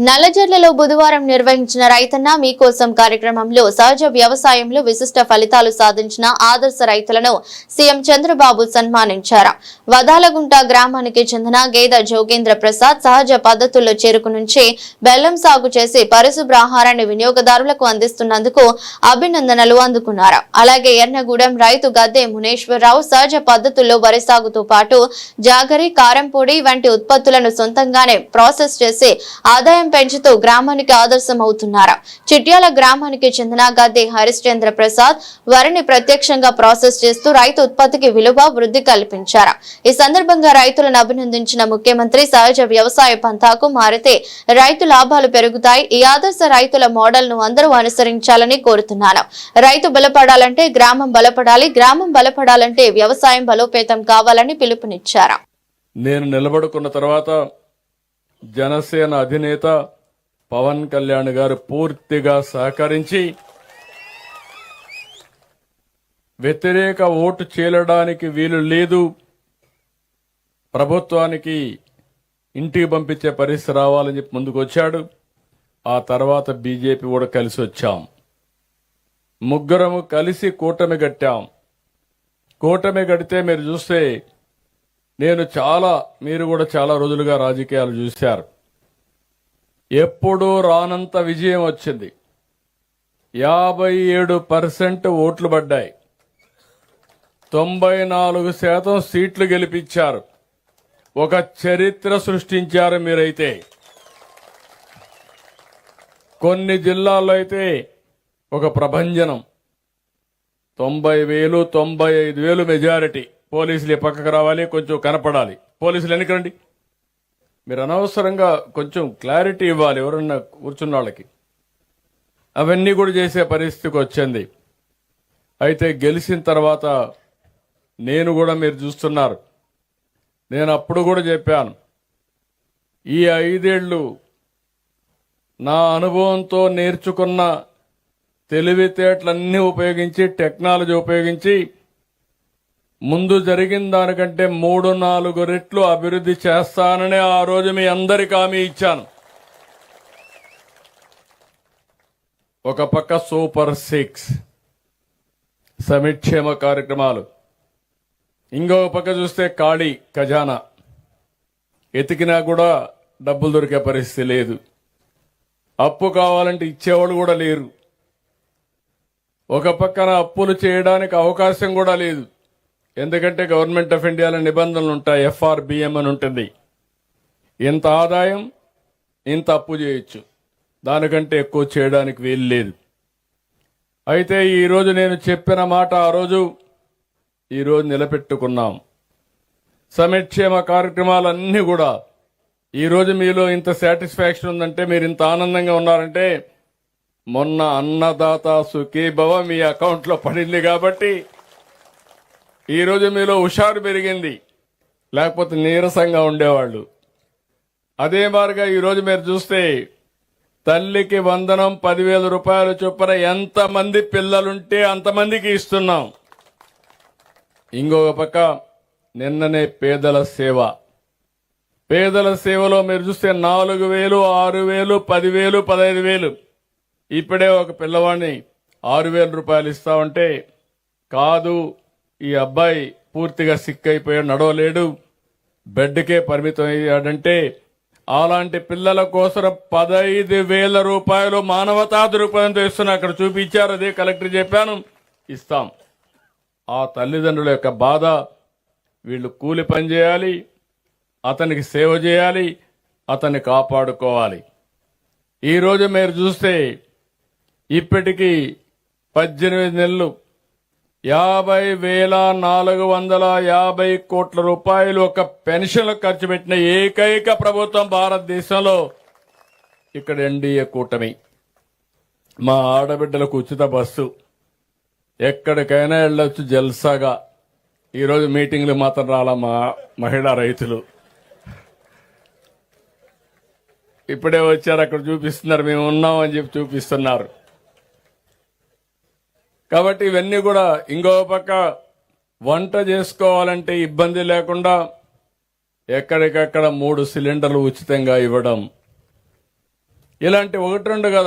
నల్లజర్లలో బుధవారం నిర్వహించిన రైతన్న మీకోసం కార్యక్రమంలో సహజ వ్యవసాయంలో విశిష్ట ఫలితాలు సాధించిన ఆదర్శ రైతులను సీఎం చంద్రబాబు సన్మానించారు. వదాలగుంట గ్రామానికి చెందిన గేద జోగేంద్ర ప్రసాద్ సహజ పద్ధతుల్లో చెరుకు నుంచి బెల్లం సాగు చేసి పరిశుభ్ర ఆహారాన్ని వినియోగదారులకు అందిస్తున్నందుకు అభినందనలు అందుకున్నారు. అలాగే ఎర్నగూడెం రైతు గద్దె మునేశ్వరరావు సహజ పద్ధతుల్లో వరి సాగుతో పాటు జాగరి, కారంపొడి వంటి ఉత్పత్తులను సొంతంగానే ప్రాసెస్ చేసి ఆదాయం పెంచుతూ గ్రామానికి ఆదర్శం అవుతున్నారు. చిట్యాల గ్రామానికి చెందిన గద్దె హరిశ్చంద్ర ప్రసాద్ వరిని ప్రత్యక్షంగా ప్రాసెస్ చేస్తూ రైతు ఉత్పత్తికి విలువ వృద్ధి కల్పించారు. ఈ సందర్భంగా రైతులను అభినందించిన ముఖ్యమంత్రి సహజ వ్యవసాయ పంథాకు మారితే రైతు లాభాలు పెరుగుతాయి. ఈ ఆదర్శ రైతుల మోడల్ ను అందరూ అనుసరించాలని కోరుతున్నాను. రైతు బలపడాలంటే గ్రామం బలపడాలి, గ్రామం బలపడాలంటే వ్యవసాయం బలోపేతం కావాలని పిలుపునిచ్చారు. నేను నిలబడుకున్న తర్వాత జనసేన అధినేత పవన్ కళ్యాణ్ గారు పూర్తిగా సహకరించి వ్యతిరేక ఓటు చీలడానికి వీలు లేదు, ప్రభుత్వానికి ఇంటికి పంపించే పరిస్థితి రావాలని చెప్పి ముందుకొచ్చాడు. ఆ తర్వాత బీజేపీ కూడా కలిసి వచ్చాం. ముగ్గురము కలిసి కూటమి కట్టాం. కూటమి కడితే మీరు చూస్తే మీరు కూడా చాలా రోజులుగా రాజకీయాలు చూశారు. ఎప్పుడూ రానంత విజయం వచ్చింది. 57% ఓట్లు పడ్డాయి. 94% సీట్లు గెలిపించారు. ఒక చరిత్ర సృష్టించారు. మీరైతే కొన్ని జిల్లాల్లో అయితే ఒక ప్రభంజనం, 90,000, 95,000 మెజారిటీ. పోలీసులు పక్కకు రావాలి, కొంచెం కనపడాలి. పోలీసులు ఎన్నికండి, మీరు అనవసరంగా కొంచెం క్లారిటీ ఇవ్వాలి ఎవరన్నా కూర్చున్న వాళ్ళకి. అవన్నీ కూడా చేసే పరిస్థితికి వచ్చింది. అయితే గెలిచిన తర్వాత నేను కూడా, మీరు చూస్తున్నారు, నేను అప్పుడు కూడా చెప్పాను, ఈ 5 ఏళ్లు నా అనుభవంతో నేర్చుకున్న తెలివితేటలన్నీ ఉపయోగించి, టెక్నాలజీ ఉపయోగించి ముందు జరిగిన దానికంటే 3-4 రెట్లు అభివృద్ధి చేస్తానని ఆ రోజు మీ అందరికీ హామీ ఇచ్చాను. ఒక పక్క సూపర్ 6 సంక్షేమ కార్యక్రమాలు, ఇంకో పక్క చూస్తే ఖాళీ ఖజానా, ఎతికినా కూడా డబ్బులు దొరికే పరిస్థితి లేదు. అప్పు కావాలంటే ఇచ్చేవాళ్ళు కూడా లేరు. ఒక పక్కన అప్పులు చేయడానికి అవకాశం కూడా లేదు. ఎందుకంటే గవర్నమెంట్ ఆఫ్ ఇండియాలో నిబంధనలు ఉంటాయి, FRBM అని ఉంటుంది. ఇంత ఆదాయం ఇంత అప్పు చేయొచ్చు, దానికంటే ఎక్కువ చేయడానికి వీలు లేదు. అయితే ఈరోజు నేను చెప్పిన మాట ఆ రోజు ఈరోజు నిలబెట్టుకున్నాం. సంక్షేమ కార్యక్రమాలన్నీ కూడా ఈరోజు మీలో ఇంత సాటిస్ఫాక్షన్ ఉందంటే, మీరు ఇంత ఆనందంగా ఉన్నారంటే మొన్న అన్నదాత సుఖీభవ మీ అకౌంట్లో పడింది కాబట్టి ఈరోజు మీలో హుషారు పెరిగింది. లేకపోతే నీరసంగా ఉండేవాళ్ళు. అదే మాదిరిగా ఈరోజు మీరు చూస్తే తల్లికి వందనం 10,000 రూపాయలు చొప్పున ఎంతమంది పిల్లలుంటే అంతమందికి ఇస్తున్నాం. ఇంకొక పక్క నిన్ననే పేదల సేవలో మీరు చూస్తే 4,000, 6,000, 10,000, 15,000. ఇప్పుడే ఒక పిల్లవాడిని 6,000 రూపాయలు ఇస్తామంటే, కాదు ఈ అబ్బాయి పూర్తిగా సిక్ అయిపోయాడు, నడవలేడు, బెడ్కే పరిమితం అయ్యాడంటే అలాంటి పిల్లల కోసం 15,000 రూపాయలు మానవతా దృక్పథంతో ఇస్తున్నా. అక్కడ చూపించారు, అదే కలెక్టర్ చెప్పాను, ఇస్తాం. ఆ తల్లిదండ్రుల యొక్క బాధ, వీళ్ళు కూలి పని చేయాలి, అతనికి సేవ చేయాలి, అతన్ని కాపాడుకోవాలి. ఈరోజు మీరు చూస్తే ఇప్పటికీ 18 నెలలు 50,450 కోట్ల రూపాయలు ఒక పెన్షన్లు ఖర్చు పెట్టిన ఏకైక ప్రభుత్వం భారతదేశంలో ఇక్కడ ఎన్డీఏ కూటమి. మా ఆడబిడ్డలకు ఉచిత బస్సు, ఎక్కడికైనా వెళ్ళొచ్చు జల్సాగా. ఈరోజు మీటింగ్లు మాత్రం రాలా మా మహిళా రైతులు. ఇప్పుడే వచ్చారు, అక్కడ చూపిస్తున్నారు, మేము ఉన్నామని చెప్పి చూపిస్తున్నారు. కాబట్టి ఇవన్నీ కూడా, ఇంకో పక్క వంట చేసుకోవాలంటే ఇబ్బంది లేకుండా ఎక్కడికక్కడ 3 సిలిండర్లు ఉచితంగా ఇవ్వడం, ఇలాంటి ఒకటి రెండు కాదు